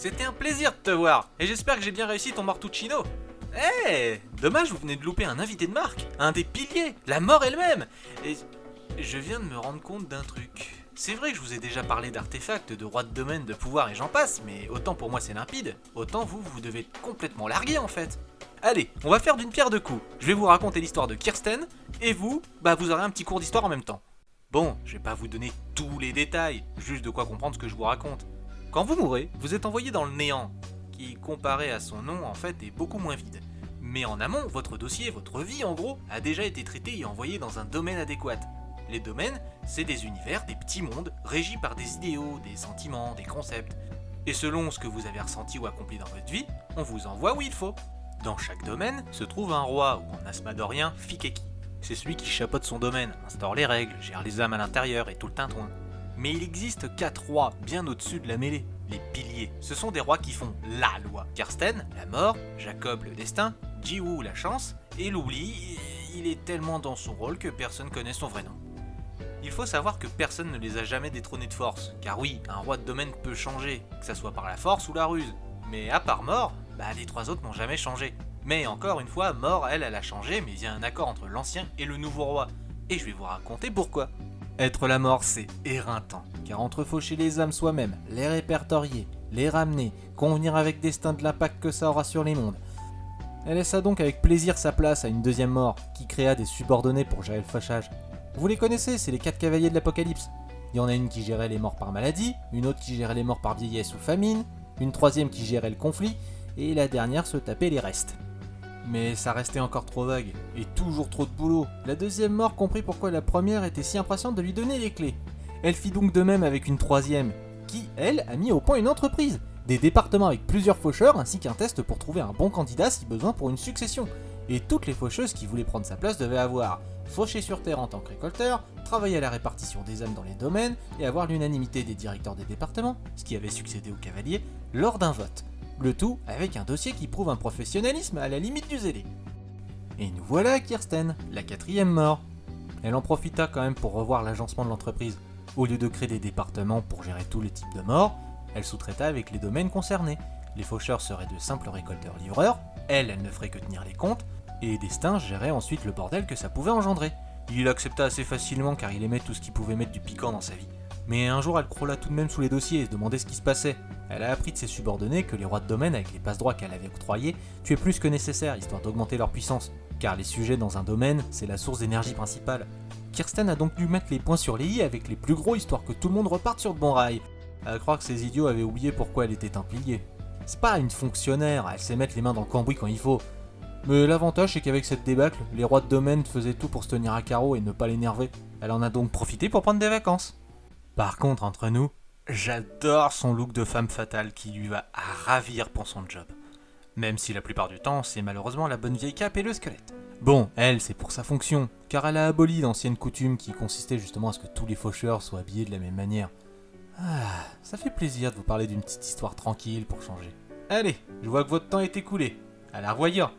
c'était un plaisir de te voir, et j'espère que j'ai bien réussi ton Mortuccino. Dommage, vous venez de louper un invité de marque, un des piliers, la mort elle-même. Et je viens de me rendre compte d'un truc. C'est vrai que je vous ai déjà parlé d'artefacts, de rois de domaine, de pouvoir et j'en passe, mais autant pour moi c'est limpide, autant vous devez être complètement largué en fait. Allez, on va faire d'une pierre deux coups. Je vais vous raconter l'histoire de Kirsten, et vous aurez un petit cours d'histoire en même temps. Bon, je vais pas vous donner tous les détails, juste de quoi comprendre ce que je vous raconte. Quand vous mourrez, vous êtes envoyé dans le néant, qui, comparé à son nom, en fait, est beaucoup moins vide. Mais en amont, votre dossier, votre vie en gros, a déjà été traité et envoyé dans un domaine adéquat. Les domaines, c'est des univers, des petits mondes, régis par des idéaux, des sentiments, des concepts. Et selon ce que vous avez ressenti ou accompli dans votre vie, on vous envoie où il faut. Dans chaque domaine se trouve un roi ou un asmadorien Fikeki. C'est celui qui chapeaute son domaine, instaure les règles, gère les âmes à l'intérieur et tout le tintouin. Mais il existe 4 rois bien au-dessus de la mêlée, les piliers. Ce sont des rois qui font LA loi. Kirsten, la mort, Jacob, le destin, Jiwoo, la chance, et l'oubli, il est tellement dans son rôle que personne connaît son vrai nom. Il faut savoir que personne ne les a jamais détrônés de force, car oui, un roi de domaine peut changer, que ça soit par la force ou la ruse. Mais à part mort, les 3 autres n'ont jamais changé. Mais encore une fois, mort, elle a changé, mais il y a un accord entre l'ancien et le nouveau roi. Et je vais vous raconter pourquoi. Être la mort, c'est éreintant, car entre faucher les âmes soi-même, les répertorier, les ramener, convenir avec destin de l'impact que ça aura sur les mondes. Elle laissa donc avec plaisir sa place à une deuxième mort, qui créa des subordonnés pour gérer le fauchage. Vous les connaissez, c'est les 4 cavaliers de l'Apocalypse. Il y en a une qui gérait les morts par maladie, une autre qui gérait les morts par vieillesse ou famine, une troisième qui gérait le conflit, et la dernière se tapait les restes. Mais ça restait encore trop vague, et toujours trop de boulot. La deuxième mort comprit pourquoi la première était si impatiente de lui donner les clés. Elle fit donc de même avec une troisième, qui, elle, a mis au point une entreprise, des départements avec plusieurs faucheurs, ainsi qu'un test pour trouver un bon candidat si besoin pour une succession. Et toutes les faucheuses qui voulaient prendre sa place devaient avoir fauché sur terre en tant que récolteur, travailler à la répartition des âmes dans les domaines, et avoir l'unanimité des directeurs des départements, ce qui avait succédé aux cavaliers, lors d'un vote. Le tout avec un dossier qui prouve un professionnalisme à la limite du zélé. Et nous voilà à Kirsten, la 4e mort. Elle en profita quand même pour revoir l'agencement de l'entreprise. Au lieu de créer des départements pour gérer tous les types de morts, elle sous-traita avec les domaines concernés. Les faucheurs seraient de simples récolteurs-livreurs, elle ne ferait que tenir les comptes, et Destin gérait ensuite le bordel que ça pouvait engendrer. Il accepta assez facilement car il aimait tout ce qui pouvait mettre du piquant dans sa vie. Mais un jour elle croula tout de même sous les dossiers et se demandait ce qui se passait. Elle a appris de ses subordonnés que les rois de domaine, avec les passe-droits qu'elle avait octroyés, tuaient plus que nécessaire histoire d'augmenter leur puissance. Car les sujets dans un domaine, c'est la source d'énergie principale. Kirsten a donc dû mettre les points sur les i avec les plus gros histoire que tout le monde reparte sur de bons rails. À croire que ces idiots avaient oublié pourquoi elle était un pilier. C'est pas une fonctionnaire, elle sait mettre les mains dans le cambouis quand il faut. Mais l'avantage c'est qu'avec cette débâcle, les rois de domaine faisaient tout pour se tenir à carreau et ne pas l'énerver. Elle en a donc profité pour prendre des vacances. Par contre, entre nous, j'adore son look de femme fatale qui lui va à ravir pour son job. Même si la plupart du temps, c'est malheureusement la bonne vieille cape et le squelette. Bon, elle, c'est pour sa fonction, car elle a aboli l'ancienne coutume qui consistait justement à ce que tous les faucheurs soient habillés de la même manière. Ça fait plaisir de vous parler d'une petite histoire tranquille pour changer. Allez, je vois que votre temps est écoulé. À la revoyure.